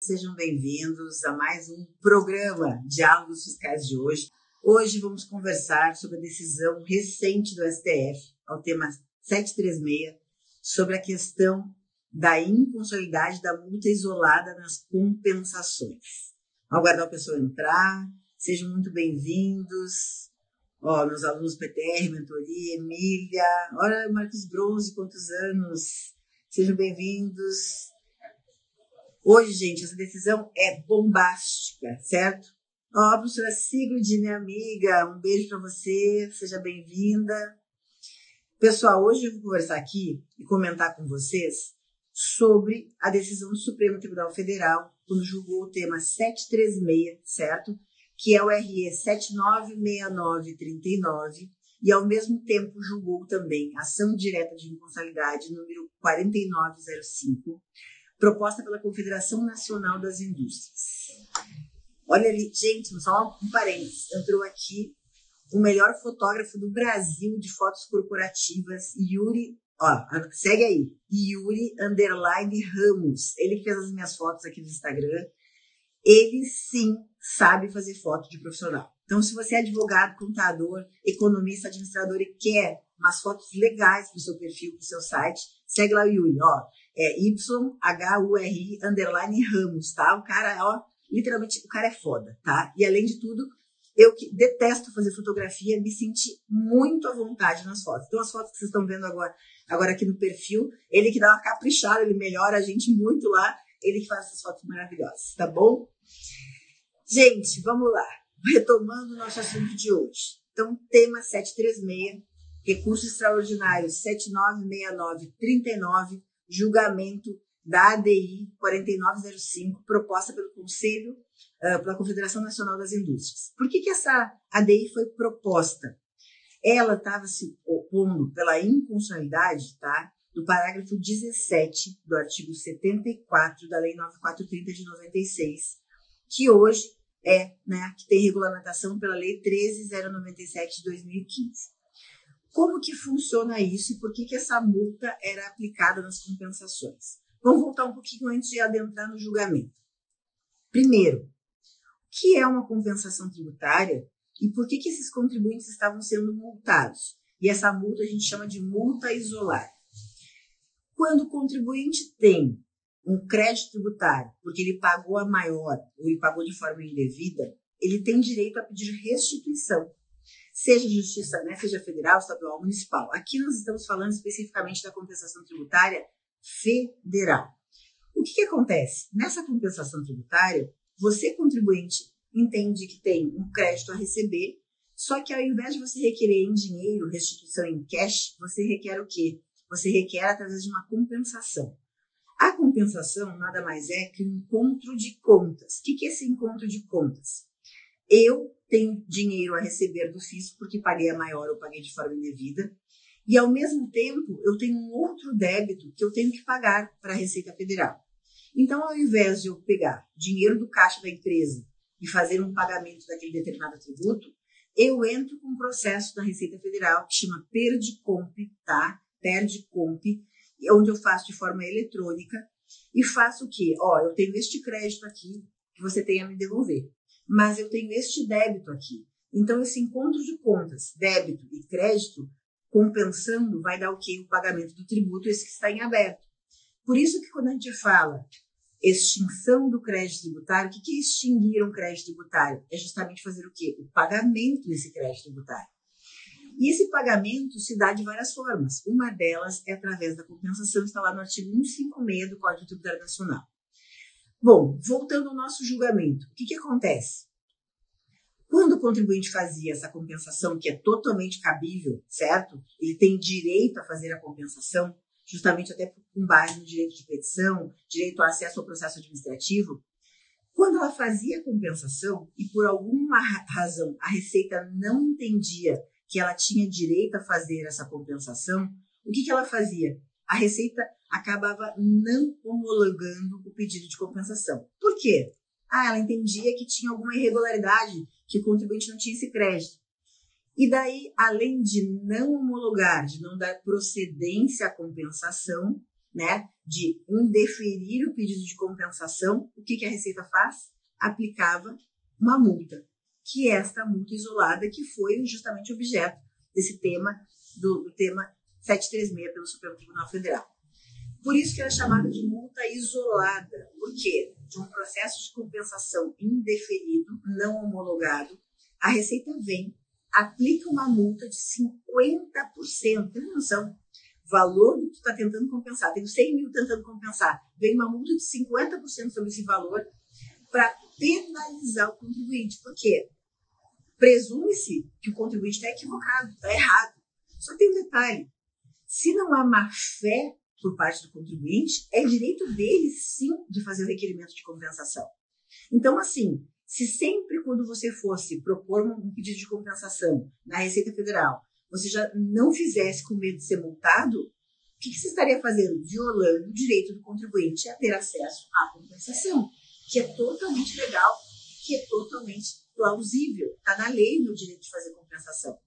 Sejam bem-vindos a mais um programa Diálogos Fiscais de hoje. Hoje vamos conversar sobre a decisão recente do STF, ao tema 736, sobre a questão da inconstitucionalidade da multa isolada nas compensações. Vamos aguardar o pessoal entrar. Sejam muito bem-vindos. Meus alunos PTR, mentoria, Emília. Olha, Marcos Bronze, quantos anos. Sejam bem-vindos. Hoje, gente, essa decisão é bombástica, certo? Professora Sigrid, minha amiga, um beijo para você, seja bem-vinda. Pessoal, hoje eu vou conversar aqui e comentar com vocês sobre a decisão do Supremo Tribunal Federal, quando julgou o tema 736, certo? Que é o RE 796939, e ao mesmo tempo julgou também a ação direta de inconstitucionalidade número 4905, proposta pela Confederação Nacional das Indústrias. Olha ali, gente, só um parênteses, entrou aqui o melhor fotógrafo do Brasil de fotos corporativas, Yuri, segue aí, Yuri_Ramos, ele que fez as minhas fotos aqui no Instagram, ele sim sabe fazer foto de profissional. Então, se você é advogado, contador, economista, administrador e quer umas fotos legais para o seu perfil, para o seu site, segue lá o Yuri, YHURI_Ramos, tá? O cara, literalmente, o cara é foda, tá? E além de tudo, eu que detesto fazer fotografia, me senti muito à vontade nas fotos. Então, as fotos que vocês estão vendo agora aqui no perfil, ele que dá uma caprichada, ele melhora a gente muito lá, ele que faz essas fotos maravilhosas, tá bom? Gente, vamos lá. Retomando o nosso assunto de hoje. Então, tema 736, recurso extraordinário 796939, julgamento da ADI 4905, proposta pelo Conselho, pela Confederação Nacional das Indústrias. Por que essa ADI foi proposta? Ela estava se opondo pela inconstitucionalidade, tá, do parágrafo 17 do artigo 74 da Lei 9430 de 96, que hoje que tem regulamentação pela Lei 13097 de 2015. Como que funciona isso e por que essa multa era aplicada nas compensações? Vamos voltar um pouquinho antes de adentrar no julgamento. Primeiro, o que é uma compensação tributária e por que esses contribuintes estavam sendo multados? E essa multa a gente chama de multa isolada. Quando o contribuinte tem um crédito tributário, porque ele pagou a maior ou ele pagou de forma indevida, ele tem direito a pedir restituição, seja de justiça, seja federal, estadual, municipal. Aqui nós estamos falando especificamente da compensação tributária federal. O que acontece? Nessa compensação tributária, você, contribuinte, entende que tem um crédito a receber, só que ao invés de você requerer em dinheiro, restituição em cash, você requer o quê? Você requer através de uma compensação. A compensação nada mais é que um encontro de contas. O que é esse encontro de contas? Eu tenho dinheiro a receber do fisco porque paguei a maior ou paguei de forma indevida, e ao mesmo tempo eu tenho um outro débito que eu tenho que pagar para a Receita Federal. Então, ao invés de eu pegar dinheiro do caixa da empresa e fazer um pagamento daquele determinado tributo, eu entro com um processo da Receita Federal que chama PERDCOMP, tá? PERDCOMP, onde eu faço de forma eletrônica e faço o quê? Eu tenho este crédito aqui que você tem a me devolver, mas eu tenho este débito aqui. Então, esse encontro de contas, débito e crédito, compensando, vai dar o quê? O pagamento do tributo, esse que está em aberto. Por isso que quando a gente fala extinção do crédito tributário, o que é extinguir um crédito tributário? É justamente fazer o quê? O pagamento desse crédito tributário. E esse pagamento se dá de várias formas. Uma delas é através da compensação, está lá no artigo 156 do Código Tributário Nacional. Bom, voltando ao nosso julgamento, o que acontece? Quando o contribuinte fazia essa compensação, que é totalmente cabível, certo? Ele tem direito a fazer a compensação, justamente até com base no direito de petição, direito ao acesso ao processo administrativo. Quando ela fazia a compensação e por alguma razão a Receita não entendia que ela tinha direito a fazer essa compensação, o que ela fazia? A Receita acabava não homologando o pedido de compensação. Por quê? Ela entendia que tinha alguma irregularidade, que o contribuinte não tinha esse crédito. E daí, além de não homologar, de não dar procedência à compensação, né, de indeferir o pedido de compensação, o que a Receita faz? Aplicava uma multa, que é esta multa isolada que foi justamente objeto desse tema, do tema 736 pelo Supremo Tribunal Federal. Por isso que ela é chamada de multa isolada, porque de um processo de compensação indeferido, não homologado, a Receita vem, aplica uma multa de 50%, tem noção? Valor do que tu está tentando compensar, tenho 100 mil tentando compensar, vem uma multa de 50% sobre esse valor para penalizar o contribuinte. Por quê? Presume-se que o contribuinte está equivocado, está errado. Só tem um detalhe, se não há má-fé por parte do contribuinte, é direito dele, sim, de fazer o requerimento de compensação. Então, assim, se sempre quando você fosse propor um pedido de compensação na Receita Federal, você já não fizesse com medo de ser multado, o que você estaria fazendo? Violando o direito do contribuinte a ter acesso à compensação, que é totalmente legal, que é totalmente plausível. Está na lei o meu direito de fazer compensação.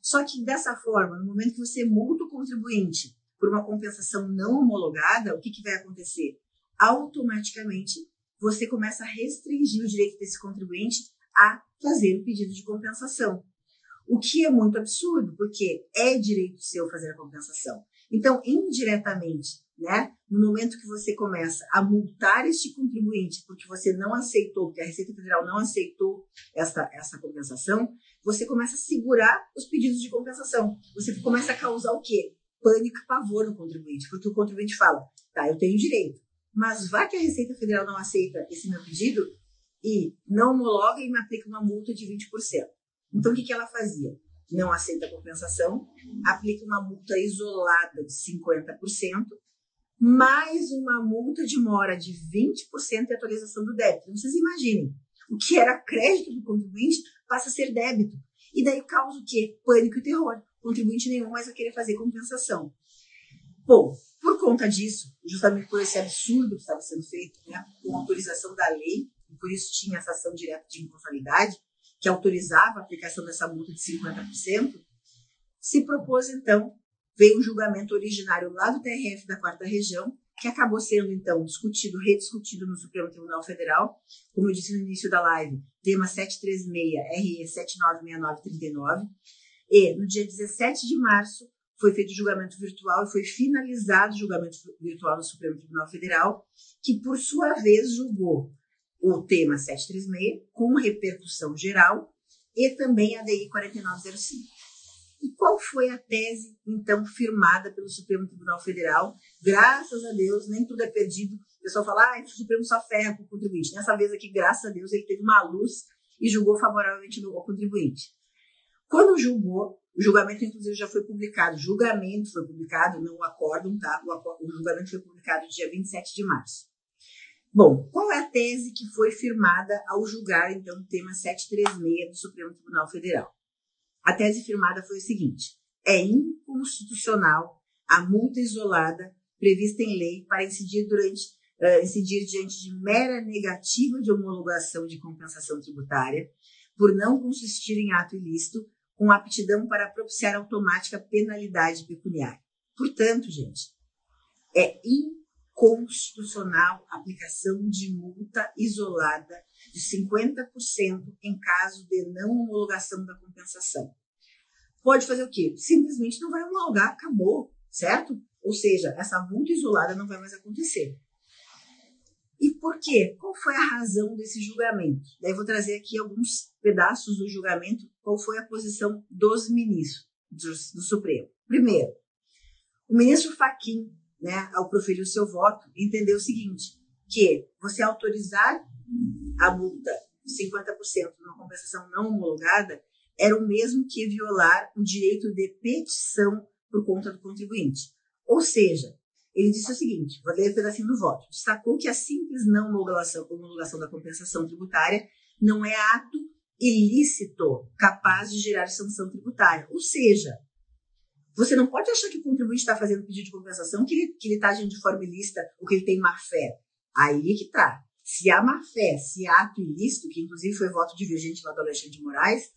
Só que dessa forma, no momento que você multa o contribuinte por uma compensação não homologada, o que vai acontecer? Automaticamente, você começa a restringir o direito desse contribuinte a fazer o pedido de compensação. O que é muito absurdo, porque é direito seu fazer a compensação. Então, indiretamente, né, no momento que você começa a multar este contribuinte porque você não aceitou, porque a Receita Federal não aceitou essa compensação, você começa a segurar os pedidos de compensação. Você começa a causar o quê? Pânico e pavor no contribuinte, porque o contribuinte fala, tá, eu tenho direito, mas vai que a Receita Federal não aceita esse meu pedido e não homologa e me aplica uma multa de 20%. Então, o que ela fazia? Não aceita a compensação, aplica uma multa isolada de 50%, mais uma multa de mora de 20% e atualização do débito. Então, vocês imaginem, o que era crédito do contribuinte passa a ser débito. E daí causa o quê? Pânico e terror. O contribuinte nenhum mais vai querer fazer compensação. Bom, por conta disso, justamente por esse absurdo que estava sendo feito, né, com autorização da lei, e por isso tinha essa ação direta de inconformidade, que autorizava a aplicação dessa multa de 50%, se propôs, então, veio um julgamento originário lá do TRF da 4ª Região, que acabou sendo, então, discutido, rediscutido no Supremo Tribunal Federal, como eu disse no início da live, tema 736, RE 796939, e no dia 17 de março foi feito o julgamento virtual e foi finalizado o julgamento virtual no Supremo Tribunal Federal, que, por sua vez, julgou o tema 736, com repercussão geral, e também a DI 4905. E qual foi a tese, então, firmada pelo Supremo Tribunal Federal? Graças a Deus, nem tudo é perdido. O pessoal fala, o Supremo só ferra com o contribuinte. Nessa vez aqui, graças a Deus, ele teve uma luz e julgou favoravelmente ao contribuinte. Quando julgou, o julgamento, inclusive, já foi publicado. O julgamento foi publicado, não o acórdão, tá? O julgamento foi publicado dia 27 de março. Bom, qual é a tese que foi firmada ao julgar, então, o tema 736 do Supremo Tribunal Federal? A tese firmada foi o seguinte: é inconstitucional a multa isolada prevista em lei para incidir diante de mera negativa de homologação de compensação tributária, por não consistir em ato ilícito, com aptidão para propiciar automática penalidade pecuniária. Portanto, gente, é inconstitucional a aplicação de multa isolada de 50% em caso de não homologação da compensação. Pode fazer o quê? Simplesmente não vai homologar, acabou, certo? Ou seja, essa multa isolada não vai mais acontecer. E por quê? Qual foi a razão desse julgamento? Daí vou trazer aqui alguns pedaços do julgamento, qual foi a posição dos ministros do Supremo. Primeiro, o ministro Fachin, né, ao proferir o seu voto, entendeu o seguinte, que você autorizar a multa de 50% numa compensação não homologada era o mesmo que violar o direito de petição por conta do contribuinte. Ou seja, ele disse o seguinte, vou ler um pedacinho do voto, destacou que a simples não homologação da compensação tributária não é ato ilícito capaz de gerar sanção tributária. Ou seja, você não pode achar que o contribuinte está fazendo pedido de compensação, que ele está agindo de forma ilícita ou que ele tem má-fé. Aí que está. Se há má-fé, se há ato ilícito, que inclusive foi voto divergente lá do Alexandre de Moraes,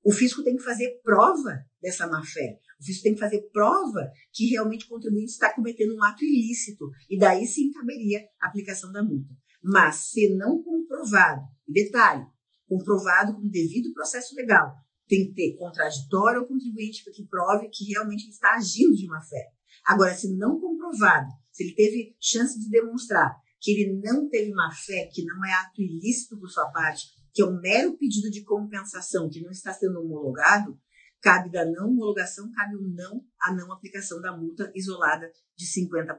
o fisco tem que fazer prova dessa má-fé. O fisco tem que fazer prova que realmente o contribuinte está cometendo um ato ilícito, e daí sim caberia a aplicação da multa. Mas, se não comprovado, detalhe, comprovado com devido processo legal, tem que ter contraditório ao contribuinte para que prove que realmente ele está agindo de má fé. Agora, se não comprovado, se ele teve chance de demonstrar que ele não teve má fé, que não é ato ilícito por sua parte, que é um mero pedido de compensação que não está sendo homologado, cabe da não homologação, cabe a não aplicação da multa isolada de 50%.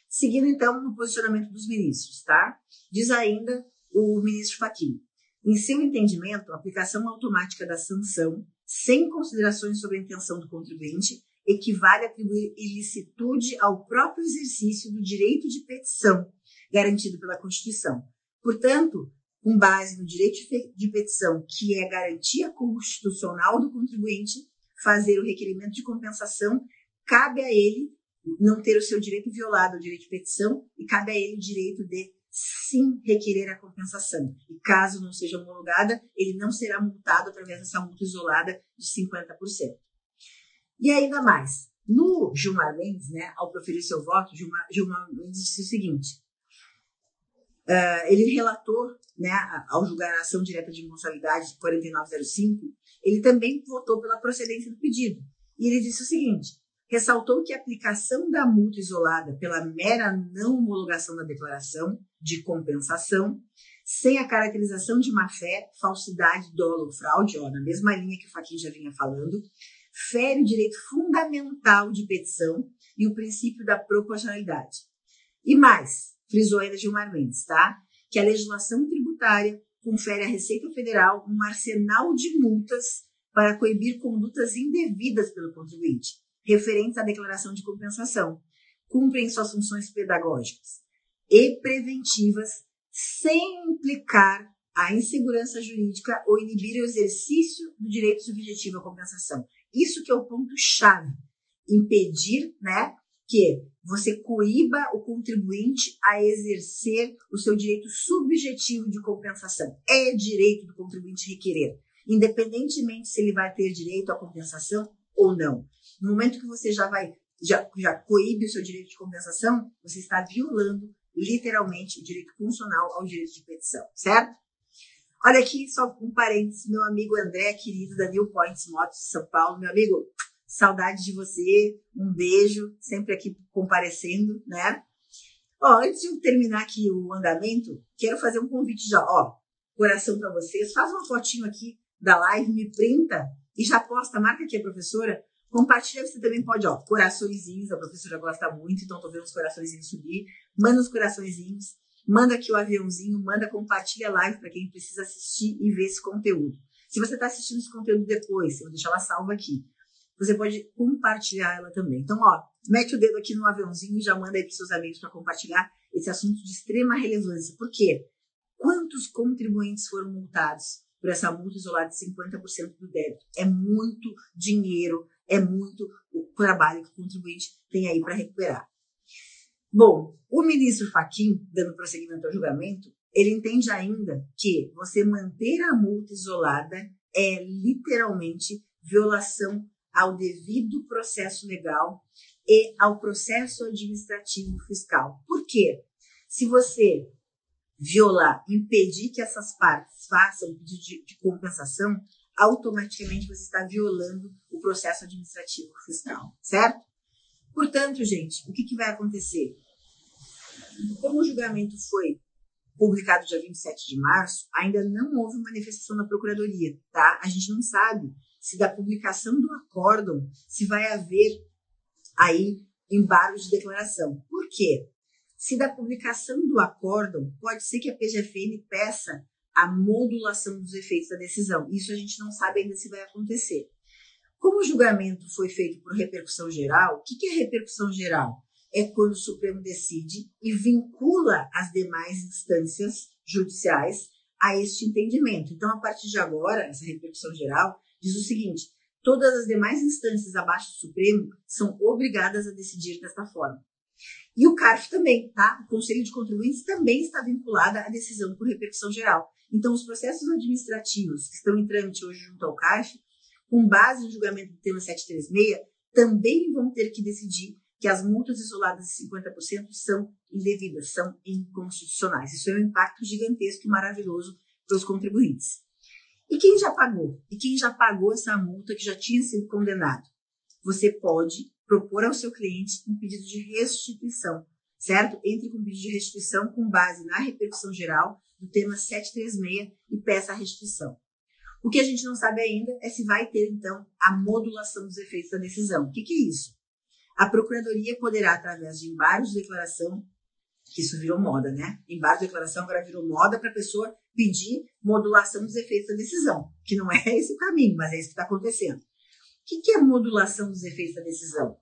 Seguindo, então, no posicionamento dos ministros, tá? Diz ainda o ministro Fachin: em seu entendimento, a aplicação automática da sanção, sem considerações sobre a intenção do contribuinte, equivale a atribuir ilicitude ao próprio exercício do direito de petição, garantido pela Constituição. Portanto, com base no direito de petição, que é garantia constitucional do contribuinte, fazer o requerimento de compensação, cabe a ele não ter o seu direito violado, o direito de petição, e cabe a ele o direito de sim requerer a compensação. E caso não seja homologada, ele não será multado através dessa multa isolada de 50%. E ainda mais, no Gilmar Mendes, né, ao proferir seu voto, Gilmar Mendes disse o seguinte: ele relatou, né, ao julgar a ação direta de irresponsabilidade 4905, ele também votou pela procedência do pedido. E ele disse o seguinte: ressaltou que a aplicação da multa isolada pela mera não homologação da declaração de compensação, sem a caracterização de má-fé, falsidade, dolo ou fraude, na mesma linha que o Fachin já vinha falando, fere o direito fundamental de petição e o princípio da proporcionalidade. E mais, frisou ainda Gilmar Mendes, tá? Que a legislação tributária confere à Receita Federal um arsenal de multas para coibir condutas indevidas pelo contribuinte, referentes à declaração de compensação, cumprem suas funções pedagógicas e preventivas sem implicar a insegurança jurídica ou inibir o exercício do direito subjetivo à compensação. Isso que é o ponto-chave, impedir, né, que você coíba o contribuinte a exercer o seu direito subjetivo de compensação. É direito do contribuinte requerer, independentemente se ele vai ter direito à compensação ou não. No momento que você já coíbe o seu direito de compensação, você está violando literalmente o direito constitucional ao direito de petição, certo? Olha aqui, só um parênteses, meu amigo André, querido da New Points Motos de São Paulo, meu amigo, saudade de você, um beijo, sempre aqui comparecendo, né? Antes de eu terminar aqui o andamento, quero fazer um convite já, coração para vocês, faz uma fotinho aqui da live, me printa e já posta, marca aqui a professora, compartilha, você também pode, coraçõezinhos, a professora gosta muito, então tô vendo os coraçõezinhos subir, manda os coraçõezinhos, manda aqui o aviãozinho, compartilha a live para quem precisa assistir e ver esse conteúdo. Se você está assistindo esse conteúdo depois, eu vou deixar ela salva aqui, você pode compartilhar ela também. Então, mete o dedo aqui no aviãozinho e já manda aí para seus amigos para compartilhar esse assunto de extrema relevância. Por quê? Quantos contribuintes foram multados por essa multa isolada de 50% do débito? É muito dinheiro, é muito o trabalho que o contribuinte tem aí para recuperar. Bom, o ministro Fachin, dando prosseguimento ao julgamento, ele entende ainda que você manter a multa isolada é literalmente violação ao devido processo legal e ao processo administrativo fiscal. Por quê? Se você violar, impedir que essas partes façam pedido de compensação, automaticamente você está violando o processo administrativo fiscal, certo? Portanto, gente, o que vai acontecer? Como o julgamento foi publicado dia 27 de março, ainda não houve manifestação da Procuradoria, tá? A gente não sabe se da publicação do acórdão, se vai haver aí embargo de declaração. Por quê? Se da publicação do acórdão, pode ser que a PGFN peça a modulação dos efeitos da decisão. Isso a gente não sabe ainda se vai acontecer. Como o julgamento foi feito por repercussão geral, o que é repercussão geral? É quando o Supremo decide e vincula as demais instâncias judiciais a este entendimento. Então, a partir de agora, essa repercussão geral diz o seguinte: todas as demais instâncias abaixo do Supremo são obrigadas a decidir desta forma. E o CARF também, tá? O Conselho de Contribuintes também está vinculado à decisão por repercussão geral. Então, os processos administrativos que estão em trâmite hoje junto ao CARF com base no julgamento do tema 736, também vão ter que decidir que as multas isoladas de 50% são indevidas, são inconstitucionais. Isso é um impacto gigantesco e maravilhoso para os contribuintes. E quem já pagou? E quem já pagou essa multa que já tinha sido condenado? Você pode propor ao seu cliente um pedido de restituição, certo? Entre com um pedido de restituição com base na repercussão geral do tema 736 e peça a restituição. O que a gente não sabe ainda é se vai ter, então, a modulação dos efeitos da decisão. O que é isso? A Procuradoria poderá, através de embargos de declaração, que isso virou moda, né? Embargo de declaração agora virou moda para a pessoa pedir modulação dos efeitos da decisão, que não é esse o caminho, mas é isso que está acontecendo. O que é modulação dos efeitos da decisão?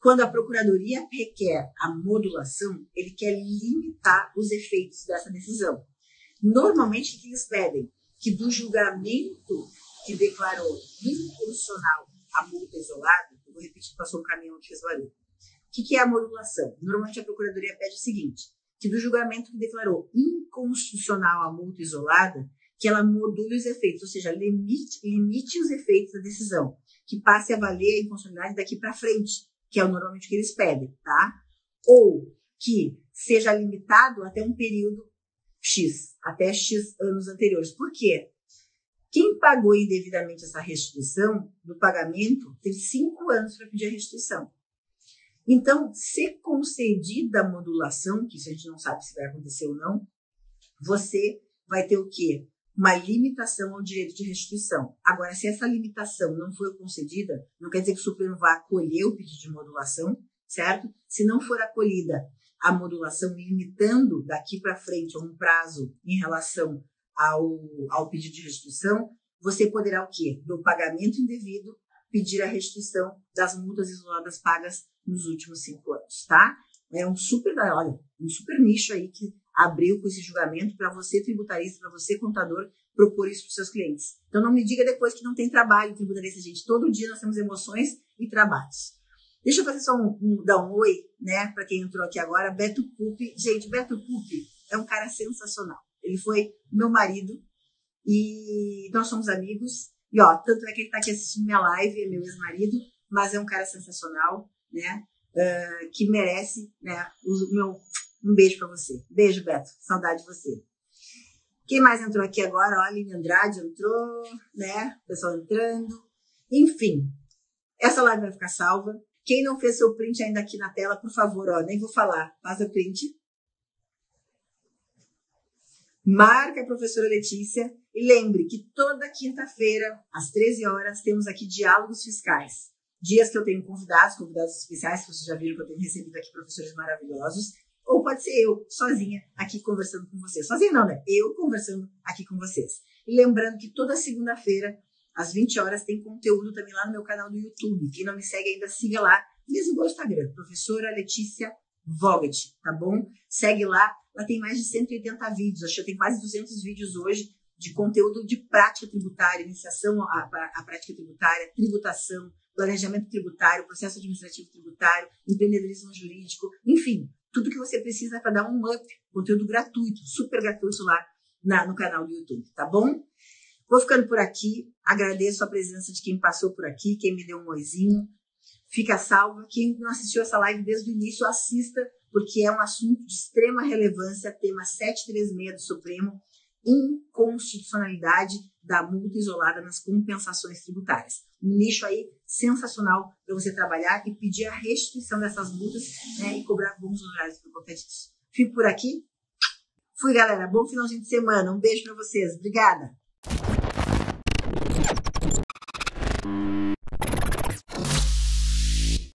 Quando a Procuradoria requer a modulação, ele quer limitar os efeitos dessa decisão. Normalmente, o que eles pedem? Que do julgamento que declarou inconstitucional a multa isolada, eu vou repetir, passou um caminhão que fez barulho. O que é a modulação? Normalmente a Procuradoria pede o seguinte, que do julgamento que declarou inconstitucional a multa isolada, que ela module os efeitos, ou seja, limite os efeitos da decisão, que passe a valer a inconstitucionalidade daqui para frente, que é normalmente o que eles pedem, tá? Ou que seja limitado até um período X, até X anos anteriores. Por quê? Quem pagou indevidamente essa restituição do pagamento tem 5 anos para pedir a restituição. Então, se concedida a modulação, que isso a gente não sabe se vai acontecer ou não, você vai ter o quê? Uma limitação ao direito de restituição. Agora, se essa limitação não for concedida, não quer dizer que o Supremo vá acolher o pedido de modulação, certo? Se não for acolhida a modulação, limitando daqui para frente a um prazo em relação ao pedido de restituição, você poderá o quê? Do pagamento indevido, pedir a restituição das multas isoladas pagas nos últimos 5 anos, tá? É um super nicho aí que abriu com esse julgamento para você tributarista, para você contador, propor isso para os seus clientes. Então não me diga depois que não tem trabalho tributarista, gente. Todo dia nós temos emoções e trabalhos. Deixa eu fazer só dar um oi, né, para quem entrou aqui agora. Beto Pupi. Gente, Beto Pupi é um cara sensacional. Ele foi meu marido e nós somos amigos. E ó, tanto é que ele está aqui assistindo minha live, é meu ex-marido, mas é um cara sensacional, né, que merece, né, um beijo para você. Beijo, Beto. Saudade de você. Quem mais entrou aqui agora? Ó, a Aline Andrade entrou, né, o pessoal entrando. Enfim, essa live vai ficar salva. Quem não fez seu print ainda aqui na tela, por favor, ó, nem vou falar, faz o print. Marca a professora Letícia e lembre que toda quinta-feira, às 13 horas, temos aqui diálogos fiscais. Dias que eu tenho convidados especiais, que vocês já viram que eu tenho recebido aqui professores maravilhosos, ou pode ser eu, sozinha, aqui conversando com vocês. Sozinha não, né? Eu conversando aqui com vocês. E lembrando que toda segunda-feira, às 20 horas, tem conteúdo também lá no meu canal do YouTube. Quem não me segue ainda, siga lá, mesmo no Instagram, professora Letícia Vogt, tá bom? Segue lá, lá tem mais de 180 vídeos, acho que eu tenho quase 200 vídeos hoje de conteúdo de prática tributária, iniciação à prática tributária, tributação, planejamento tributário, processo administrativo tributário, empreendedorismo jurídico, enfim, tudo que você precisa para dar um up, conteúdo gratuito, super gratuito lá no canal do YouTube, tá bom? Vou ficando por aqui, agradeço a presença de quem passou por aqui, quem me deu um oizinho, fica salva. Quem não assistiu essa live desde o início, assista, porque é um assunto de extrema relevância, tema 736 do Supremo, inconstitucionalidade da multa isolada nas compensações tributárias. Um nicho aí sensacional para você trabalhar e pedir a restituição dessas multas, né, e cobrar bons honorários por conta disso. Fico por aqui. Fui, galera. Bom finalzinho de semana. Um beijo para vocês. Obrigada.